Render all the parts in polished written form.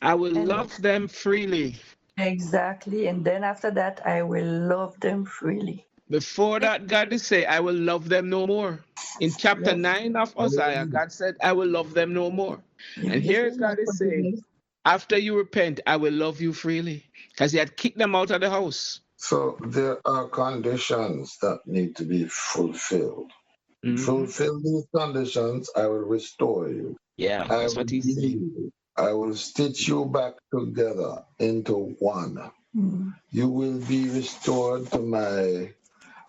I will And love them freely. exactly. And then after that, I will love them freely. Before that, God is say, I will love them no more. In chapter Yes. 9 of Hosea, God said, I will love them no more. And This here is my God is saying, forgiveness. after you repent, I will love you freely. Because he had kicked them out of the house. So there are conditions that need to be fulfilled. Hmm. Fulfill these conditions, I will restore you. Yeah, I that's will what he's heal saying. you. I will stitch you back together into one. Mm. You will be restored to my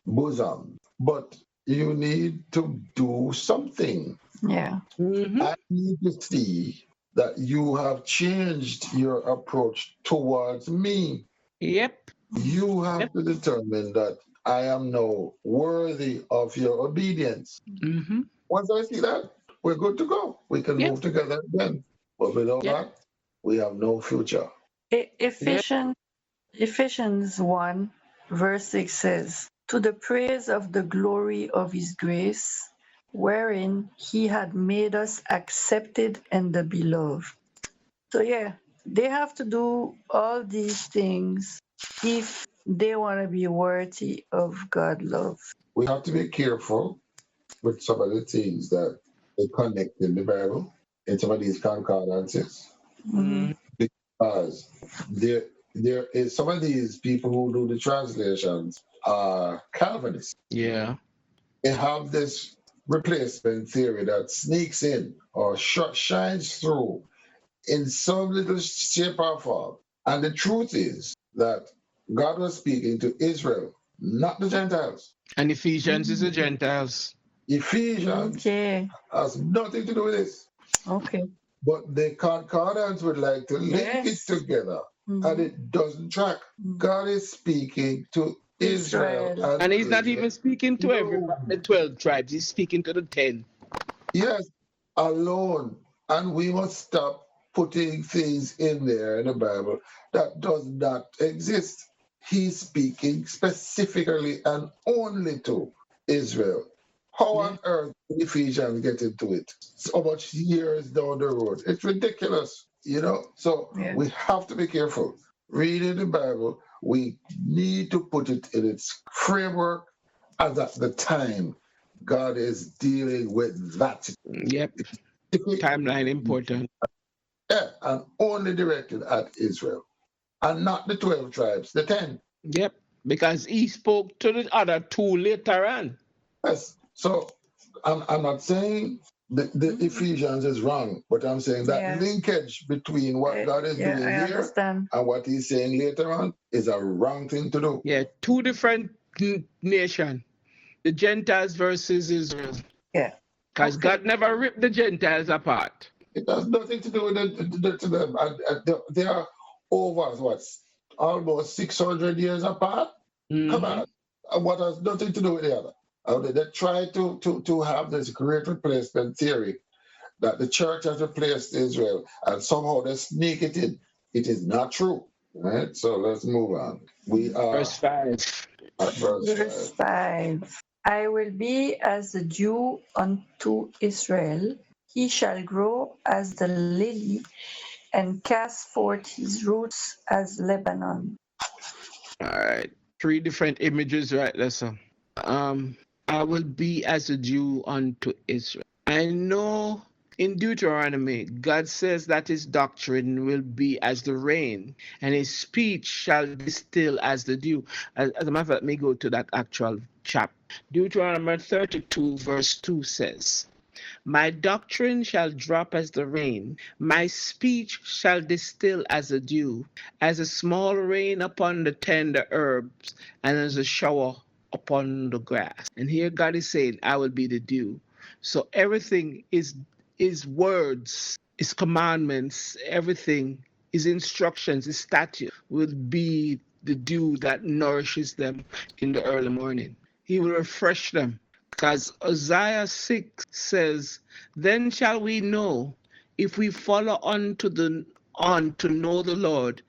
bosom. But you need to do something. Yeah. Hmm. I need to see that you have changed your approach towards me. Yep. You Yep. have to determine that I am now worthy of your obedience. Hmm. Once I see that, we're good to go. We can Yep. move together again. But without Yep. that, we have no future. Yep. Ephesians 1, verse 6 says, to the praise of the glory of his grace, wherein he had made us accepted in the beloved. So, yeah, they have to do all these things if they want to be worthy of God's love. We have to be careful with some of the things that they connect in the Bible, in some of these concordances, Mhm. because there is some of these people who do the translations are Calvinists. Yeah. They have this replacement theory that sneaks in or shines through in some little shape or form. And the truth is that God was speaking to Israel, not the Gentiles. And Ephesians is the Gentiles. Ephesians Okay, has nothing to do with this. okay. But the concordance would like to link it Yes. together, and Mhm. it doesn't track. Mhm. God is speaking to Israel, Israel. and And he's not Israel even speaking to alone. everybody, the 12 tribes. He's speaking to the 10. Yes, alone. And we must stop putting things in there in the Bible that does not exist. He's speaking specifically and only to Israel. How Yeah. on earth did Ephesians get into it? So much years down the road. It's ridiculous, you know? So Yeah. we have to be careful. Reading the Bible, we need to put it in its framework as at the time God is dealing with that Yep. specific, Timeline important. yeah, and only directed at Israel and not the 12 tribes, the 10. Yep. Because he spoke to the other two later on. Yes. So I'm not saying the Mhm. Ephesians is wrong, but I'm saying that Yeah. linkage between what God is Yeah, doing I here understand. and what he's saying later on is a wrong thing to do. Yeah. Two different nation. The Gentiles versus Israel. Yeah. Because Okay. God never ripped the Gentiles apart. It has nothing to do with to them. They are over what, almost 600 years apart. Come Hmm. on. What has nothing to do with the other. They try to have this great replacement theory that the church has replaced Israel and somehow they sneak it in. It is not true. Right? So let's move on. We are Verse 5. at verse Verse 5. 5. I will be as the dew unto Israel. He shall grow as the lily and cast forth his roots as Lebanon. All right. Three different images right there. So, um, I will be as a Jew unto Israel. I know in Deuteronomy, God says that his doctrine will be as the rain, and his speech shall distill as the dew. As a matter of fact, let me go to that actual chapter. Deuteronomy 32, verse 2 says, my doctrine shall drop as the rain, my speech shall distill as a dew, as a small rain upon the tender herbs, and as a shower upon the grass. And here God is saying, I will be the dew. So everything is words, is commandments, everything is instructions, is statute will be the dew that nourishes them in the early morning. He will refresh them. Because Isaiah 6 says, then shall we know if we follow on to know the Lord.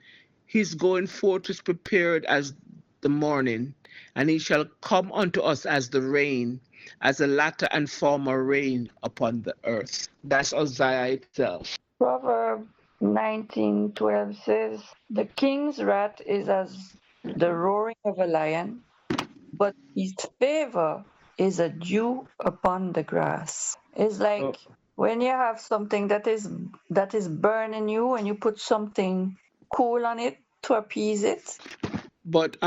His going forth is prepared as the morning, and he shall come unto us as the rain, as the latter and former rain upon the earth. That's Isaiah itself. Proverb 19:12 says, "The king's wrath is as the roaring of a lion, but his favor is a dew upon the grass." It's Oh, like when you have something that is burning you and you put something cool on it to appease it. but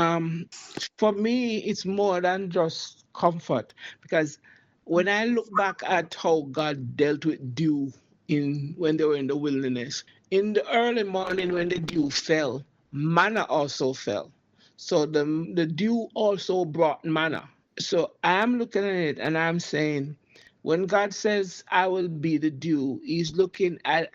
for me, it's more than just comfort because when I look back at how God dealt with dew in when they were in the wilderness, in the early morning when the dew fell, manna also fell. So the dew also brought manna. So I'm looking at it and I'm saying, when God says, I will be the dew,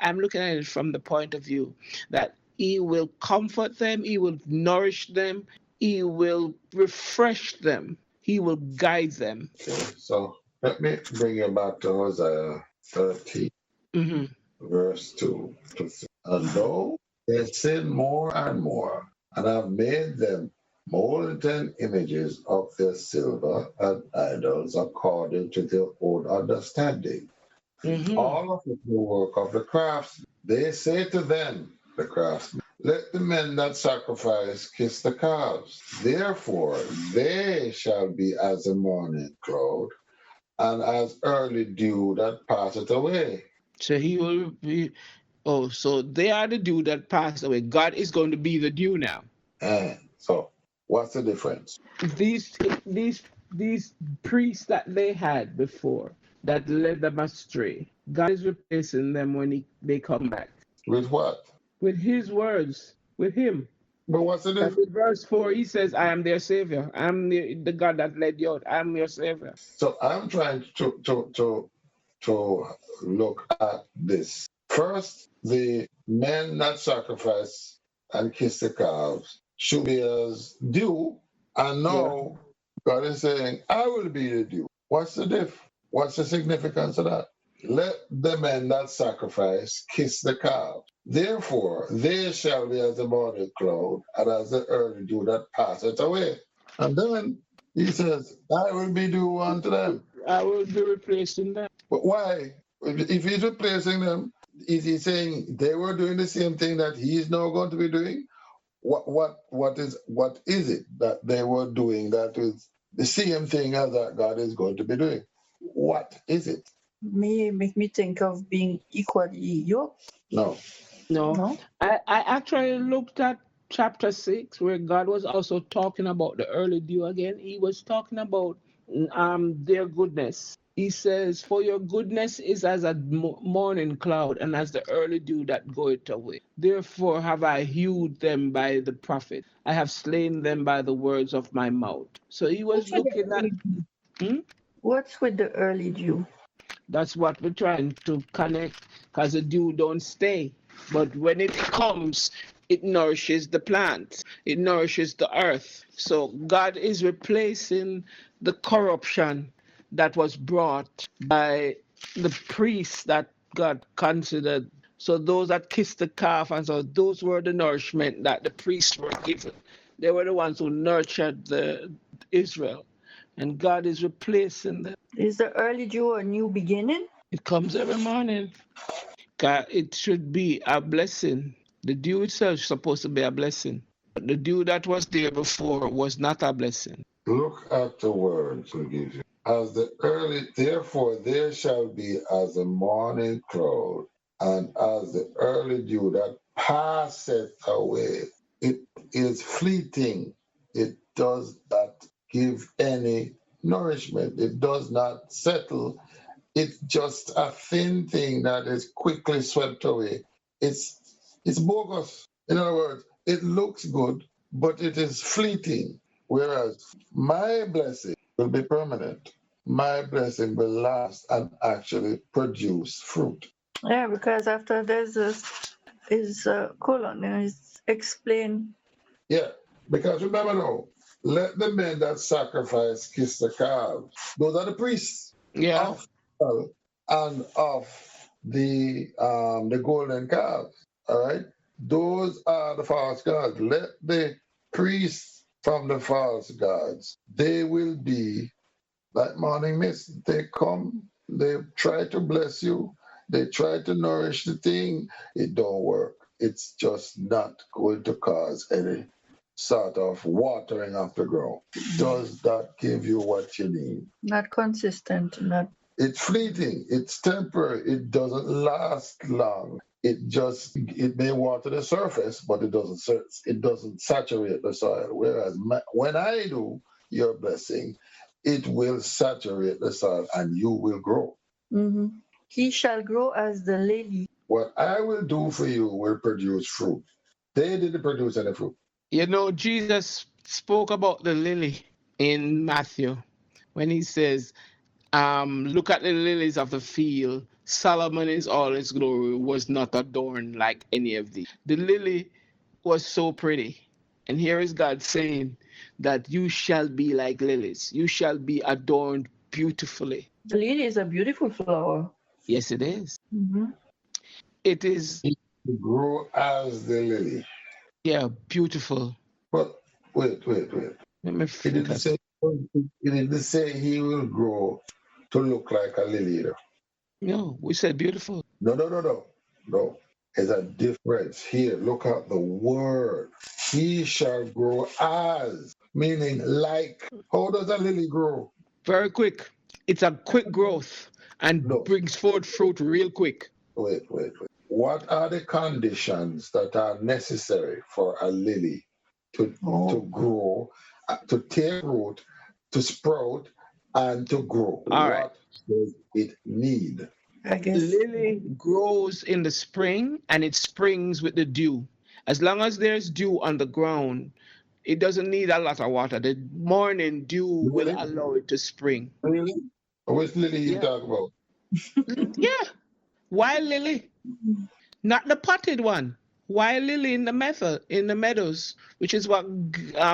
I'm looking at it from the point of view that He will comfort them, He will nourish them, He will refresh them, He will guide them. Okay, so let me bring you back to Hosea 13, Hmm. verse 2 to 3. And though they sin more and more, and have made them molten images of their silver and idols according to their own understanding, Hmm. all of it the work of the craftsmen. They say to them, the craftsmen, let the men that sacrifice kiss the calves. Therefore, they shall be as a morning cloud and as early dew that passeth away. So He will be, oh, so they are the dew that passed away. God is going to be the dew now. So, what's the difference? these these these priests that they had before that led them astray, God is replacing them when they come back With what? with His words, with Him. But what's the And difference? in verse 4, He says, I am their Savior. I'm the God that led you out. I'm your Savior. So I'm trying to look at this. First, the men that sacrifice and kiss the calves should be as dew, and Yeah. now God is saying, I will be the dew. What's the diff? What's the significance of that? Let the men that sacrifice kiss the calves. Therefore, they shall be as the morning cloud and as the early dew that passeth away. And then he says, I will be dew unto them. I will be replacing them. But why? If he's replacing them, is he saying they were doing the same thing that he's now going to be doing? What is it that they were doing that is the same thing as that God is going to be doing? What is it? Make me think of being equally yoked. No. No, No? I actually looked at chapter 6 where God was also talking about the early dew again. He was talking about their goodness. He says, for your goodness is as a morning cloud and as the early dew that goeth away. Therefore have I hewed them by the prophet. I have slain them by the words of my mouth. So he was What's with the looking at, early dew? hmm? What's with the early dew? That's what we're trying to connect because the dew don't stay. But when it comes, it nourishes the plants, it nourishes the earth. So God is replacing the corruption that was brought by the priests that God considered. So those that kissed the calf, and so those were the nourishment that the priests were given. They were the ones who nurtured the Israel, and God is replacing them. Is the early dew a new beginning? It comes every morning. God, it should be a blessing. The dew itself is supposed to be a blessing. But the dew that was there before was not a blessing. Look at the words we give you. As the early, therefore there shall be as the morning cloud and as the early dew that passeth away. It is fleeting. It does not give any nourishment. It does not settle. It's just a thin thing that is quickly swept away. It's bogus. In other words, it looks good, but it is fleeting. Whereas my blessing will be permanent. My blessing will last and actually produce fruit. Yeah, because after there's is colon and it's explain. Yeah, because remember now, let the men that sacrifice kiss the calves. Those are the priests Yeah. of Israel and of the golden calf. All right, those are the false gods. Let the priests from the false gods. They will be like morning mist. They come, they try to bless you. They try to nourish the thing, it don't work. It's just not going to cause any sort of watering of the ground. It does not give you what you need. Not consistent, not. It's fleeting, it's temporary, it doesn't last long. It may water the surface, but it doesn't saturate the soil. Whereas when I do your blessing, it will saturate the soil and you will grow. Mm-hmm. He shall grow as the lily. What I will do for you will produce fruit. They didn't produce any fruit. You know, Jesus spoke about the lily in Matthew when he says, look at the lilies of the field. Solomon in all his glory was not adorned like any of these. The lily was so pretty. And here is God saying that you shall be like lilies. You shall be adorned beautifully. The lily is a beautiful flower. Yes, it is. Mm-hmm. It is, To grow as the lily. yeah, beautiful. But wait. Let me It didn't focus. say he will grow to look like a lily. No, we said beautiful. No. There's a difference here. Look at the word. He shall grow as, meaning like. How does a lily grow? Very quick. It's a quick growth and No. brings forth fruit real quick. Wait. What are the conditions that are necessary for a lily to grow, to take root, to sprout, and to grow? All right. What does it need? I guess. Lily grows in the spring and it springs with the dew. As long as there's dew on the ground, it doesn't need a lot of water. The morning dew will Really? allow it to spring. Really? Which lily you Yeah. talk about? Yeah. Wild lily, not the potted one. Wild lily in the meadows, which is what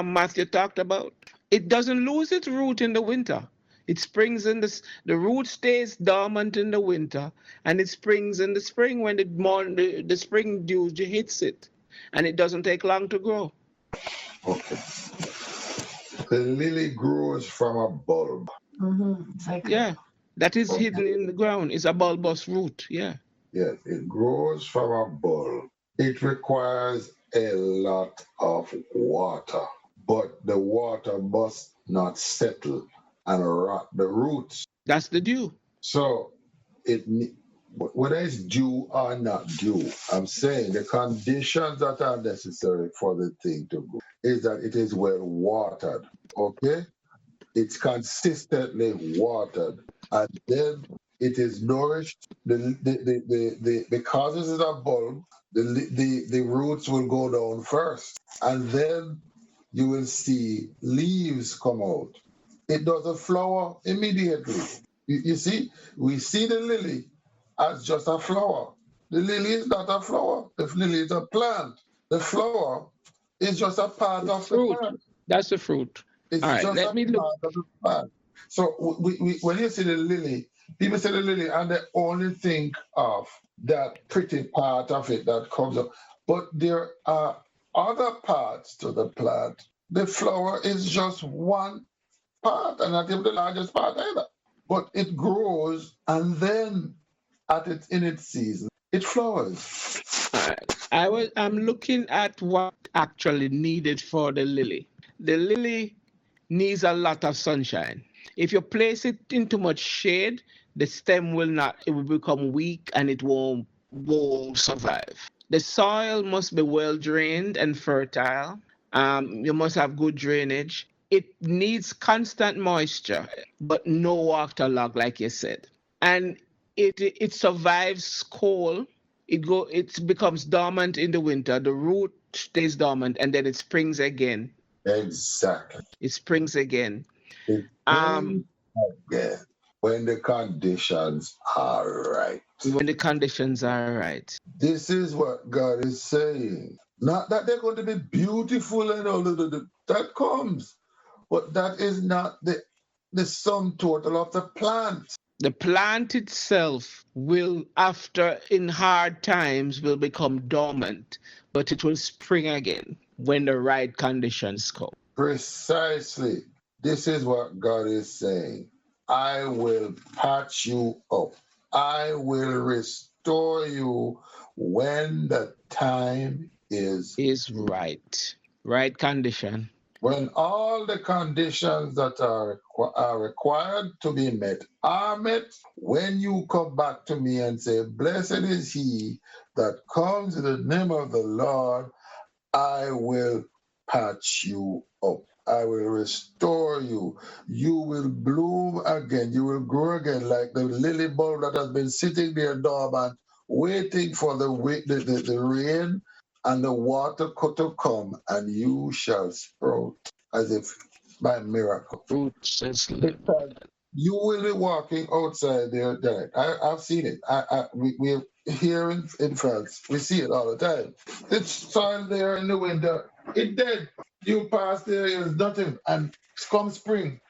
Matthew talked about. It doesn't lose its root in the winter. It springs in the root stays dormant in the winter, and it springs in the spring when the spring dew hits it, and it doesn't take long to grow. Okay. The lily grows from a bulb. Mm-hmm. Exactly. Yeah, that is Okay. hidden in the ground. It's a bulbous root. Yeah. Yes, it grows from a bulb. It requires a lot of water, but the water must not settle and rot the roots. That's the dew. So whether it's due or not due, I'm saying the conditions that are necessary for the thing to grow is that it is well watered. Okay, it's consistently watered, and then it is nourished. Because this is a bulb, the roots will go down first, and then you will see leaves come out. It doesn't flower immediately. You see, we see the lily as just a flower. The lily is not a flower. The lily is a plant. The flower is just a part of the Fruit. plant. That's the fruit. It's All right, just let a me look. part of the plant. So when you see the lily, people say the lily and they only think of that pretty part of it that comes up. But there are other parts to the plant. The flower is just one part and not even the largest part either. But it grows and then in its season, it flowers. All right. I'm looking at what actually needed for the lily. The lily needs a lot of sunshine. If you place it in too much shade, the stem will not, it will become weak and it won't survive. The soil must be well drained and fertile. You must have good drainage. It needs constant moisture, but no waterlog, like you said. And it survives cold. It becomes dormant in the winter. The root stays dormant, and then it springs again. Exactly. It springs again. It Um, springs again when the conditions are right. when the conditions are right. This is what God is saying. Not that they're going to be beautiful and all of that comes, but that is not the sum total of the plant. The plant itself will, after in hard times, will become dormant, but it will spring again when the right conditions come. Precisely. This is what God is saying. I will patch you up. I will restore you when the time is Is right. Right condition. when all the conditions that are required to be met are met. When you come back to me and say, "Blessed is he that comes in the name of the Lord," I will patch you up. I will restore you. You will bloom again. You will grow again like the lily bulb that has been sitting there dormant, waiting for the rain and the water to come, and you shall sprout as if by miracle. Roots is Because you will be walking outside there, Derek. I've seen it. We're here in France. We see it all the time. It's soil there in the winter. It dead. You pass there, there's nothing. And come spring,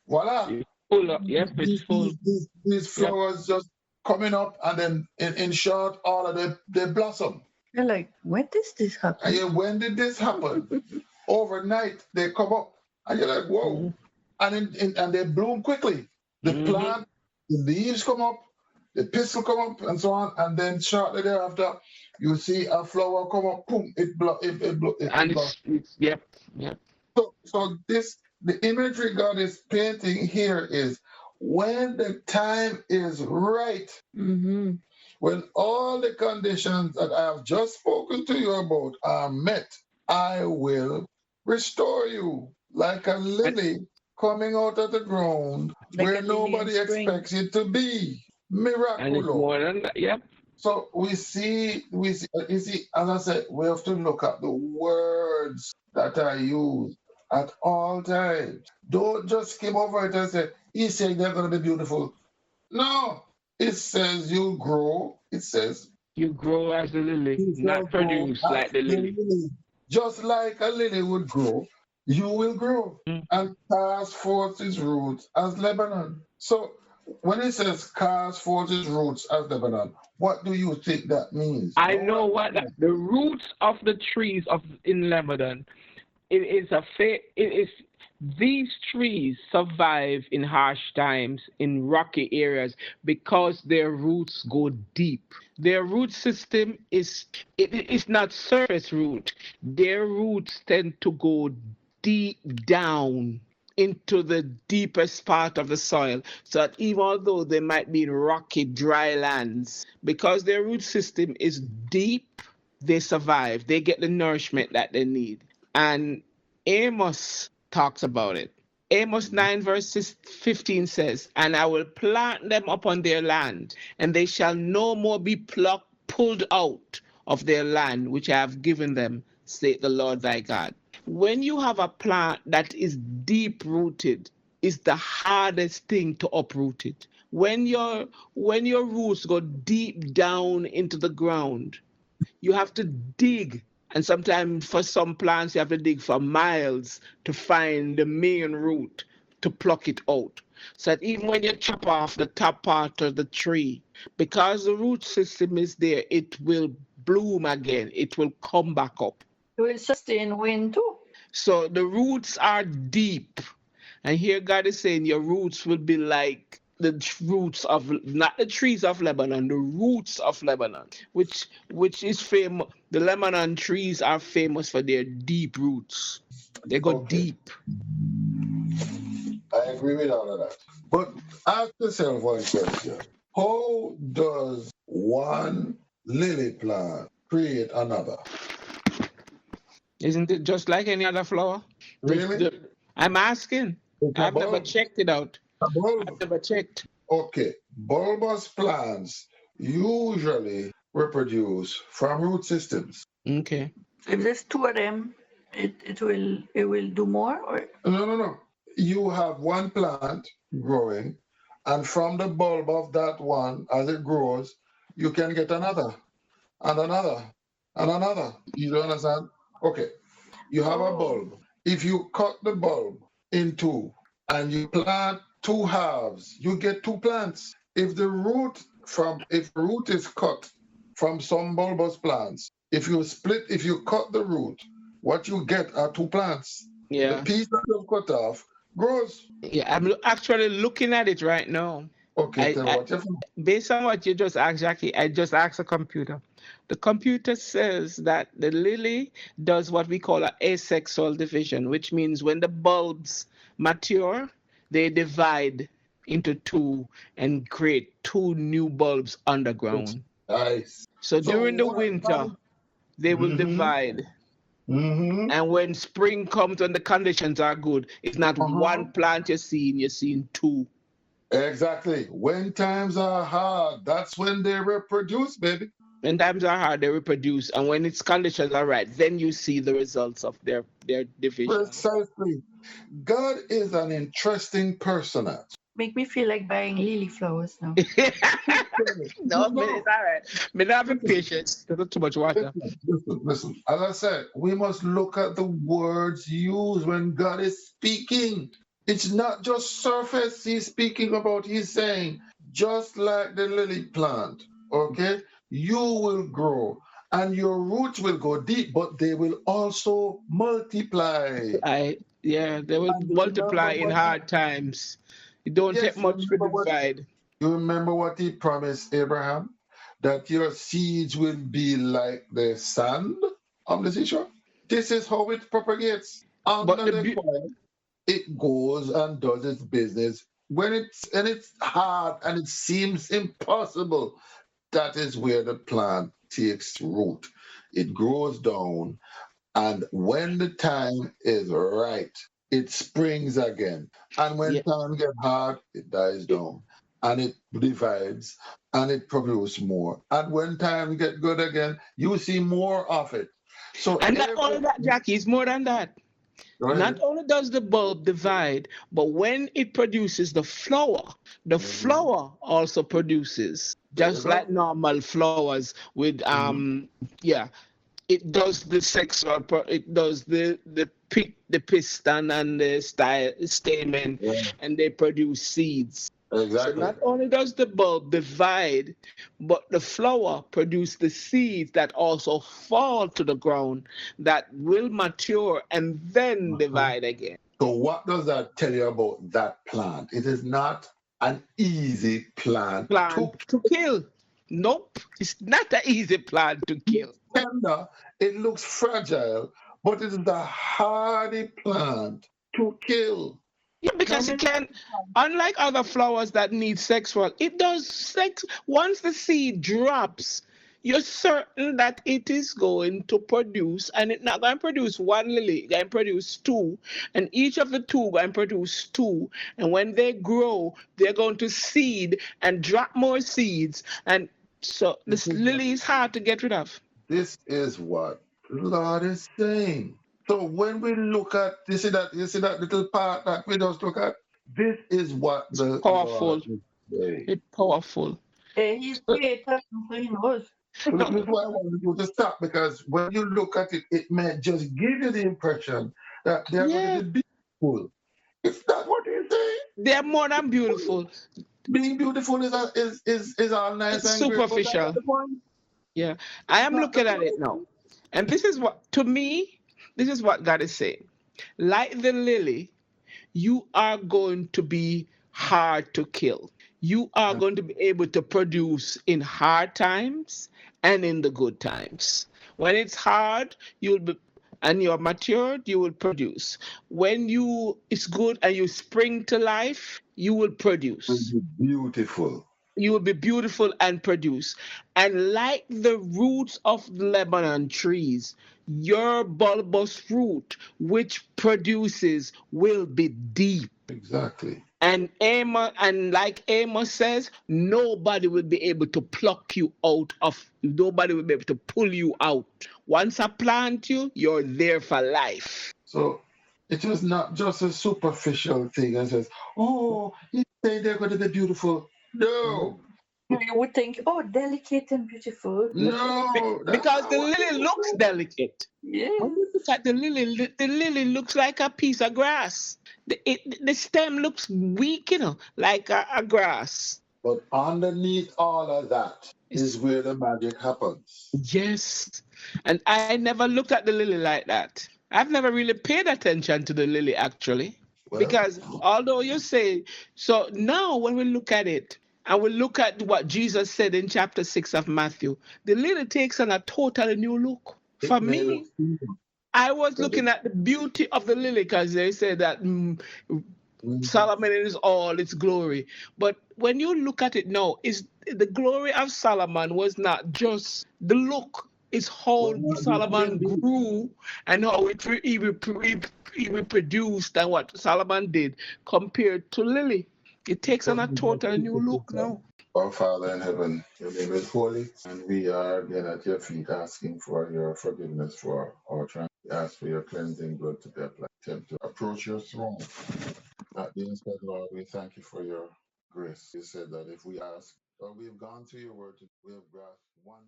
voila. full up. Yep, it's full. These Yep. flowers just coming up, and then in short, all of them, they blossom. You're like, when does this happen? And when did this happen? Overnight, they come up. And you're like, whoa. And they bloom quickly. The plant, the leaves come up, the pistil come up, and so on. And then shortly thereafter, you see a flower come up. Boom! And blossoms. it's yep. So the imagery God is painting here is when the time is right, Mm-hmm. when all the conditions that I have just spoken to you about are met, I will restore you like a lily coming out of the ground Like where a lily in nobody spring. expects it to be. And it's Miraculous. more than that. Yep. So you see, as I said, we have to look at the words that are used at all times. Don't just skim over it and say, he's saying they're going to be beautiful. No, it says you grow. It says You grow as a lily, you shall not grow produce as like the the lily. lily. Just like a lily would grow, you will grow and cast forth its roots as Lebanon. So when it says cast forth its roots as Lebanon, what do you think that means? I know what the roots of the trees of in Lebanon. It is these trees survive in harsh times in rocky areas because their roots go deep. Their root system is not surface root. Their roots tend to go deep down into the deepest part of the soil, so that even though they might be in rocky dry lands, because their root system is deep, they survive. They get the nourishment that they need. And Amos talks about it. Amos 9 verse 15 says, "And I will plant them upon their land, and they shall no more be pulled out of their land which I have given them, saith the Lord thy God." When you have a plant that is deep rooted, it's the hardest thing to uproot it. When your roots go deep down into the ground, you have to dig. And sometimes for some plants, you have to dig for miles to find the main root to pluck it out. So that even when you chop off the top part of the tree, because the root system is there, it will bloom again. It will come back up. It will sustain wind too. So the roots are deep. And here God is saying your roots will be like the roots of not the trees of Lebanon, the roots of Lebanon, which is famous. The Lebanon trees are famous for their deep roots. They go Okay, deep. I agree with all of that. But ask yourself one question. How does one lily plant create another? Isn't it just like any other flower? Really? I'm asking. It's a I've never bulb. checked it out. A I've bulb. never checked. Okay. Bulbous plants usually reproduce from root systems. Okay. So if there's two of them, it will do more, or No. You have one plant growing, and from the bulb of that one, as it grows, you can get another, and another, and another. You don't understand? Okay. You have a bulb. If you cut the bulb in two and you plant two halves, you get two plants. If the root is cut from some bulbous plants, if you cut the root, what you get are two plants. The Yeah. piece that you've cut off grows. Yeah. I'm actually looking at it right now. Okay, I, tell me I what you think. based on what you just asked, Jackie, I just asked the computer. The computer says that the lily does what we call a asexual division, which means when the bulbs mature, they divide into two and create two new bulbs It's underground. nice. So So during the what winter, about? they will Mm-hmm. divide. Mm-hmm. And when spring comes, when the conditions are good, it's not Uh-huh. one plant you're seeing two. Exactly. When times are hard, that's when they reproduce, baby. When times are hard, they reproduce, and when its conditions are right, then you see the results of their division. Precisely. God is an interesting personage. Make me feel like buying lily flowers now. No, man, No, it's all right. Me not having listen, patience. There's not too much water. listen. As I said, we must look at the words used when God is speaking. It's not just surface he's speaking about. He's saying, just like the lily plant, okay, you will grow and your roots will go deep, but they will also multiply. Yeah, they will And multiply in hard times. It don't take yes, much to divide. you remember what he promised Abraham? That your seeds will be like the sand of the seashore. This is how it propagates. But Under the the quiet, it goes and does its business. When it's hard and it seems impossible, that is where the plant takes root. It grows down, and when the time is right, it springs again. And when yeah, time gets hard, it dies down. And it divides and it produces more. And when time gets good again, you see more of it. So and not every only that, Jackie, it's more than that. go Not ahead. only does the bulb divide, but when it produces the Mhm. flower also produces, There you just like go. normal flowers with Mhm. yeah, it does the sexual it does the piston and the stamen, Yeah, and they produce seeds. So exactly. not only does the bulb divide, but the flower produce the seeds that also fall to the ground that will mature and then Mhm. divide again. So what does that tell you about that plant? It is not an easy plant Plant to to kill. Nope, it's not an easy plant to kill. tender, it looks fragile, but it is a hardy plant to kill. Yeah, How because it many? can, unlike other flowers that need sexual, it does sex. Once the seed drops, you're certain that it is going to produce, and it's not going to produce one lily, it's going to produce two, and each of the two going to produce two. And when they grow, they're going to seed and drop more seeds. And so This this is, lily is hard to get rid of. this is what the Lord is saying. So when we look at you see that little part that we just look at, this is what It's the Lord powerful. is saying. It's powerful. He's So, creator, so he knows. So this is why I wanted you to stop because when you look at it, it may just give you the impression that they are going to yeah, be beautiful. It's not what he's saying. they're more than beautiful. Being beautiful is all nice It's and great, but that's not superficial. the point. Yeah. I It's am not the looking at it point. now. And this is what, to me, this is what God is saying. Like the lily, you are going to be hard to kill. You are going to be able to produce in hard times and in the good times. When it's hard, you'll be and you're matured, you will produce. When you it's good and you spring to life, you will produce. Beautiful. You will be beautiful and produce. And like the roots of Lebanon trees, your bulbous root, which produces, will be deep. Exactly. And like Amos says, nobody will be able to pluck you out of, nobody will be able to pull you out. Once I plant you, you're there for life. So it was not just a superficial thing and says, oh, you say they're going to be beautiful. No, You would think, oh, delicate and beautiful. no, that's Because not the what lily it looks delicate. When Yes. you look at the lily looks like a piece of grass. The stem looks weak, like a grass. But underneath all of that is It's, where the magic happens. yes. And I never looked at the lily like that. I've never really paid attention to the lily, actually. Well, Because although you say, so now when we look at it, and we look at what Jesus said in chapter 6 of Matthew, the lily takes on a totally new look. It For may look me, simple, I was but it, looking at the beauty of the lily because they said that Mhm. Solomon is all its glory. But when you look at it now, is the glory of Solomon was not just the look, it's was how not the Solomon building. grew and how he reproduced and what Solomon did compared to Lily. It takes on a total new look now. Our Father in heaven, your name is holy, and we are again at your feet asking for your forgiveness for our trying. We ask for your cleansing blood to be applied. Attempt to approach your throne. That being said, Lord, we thank you for your grace. You said that if we ask, Lord, we've gone through your word, we have grasped one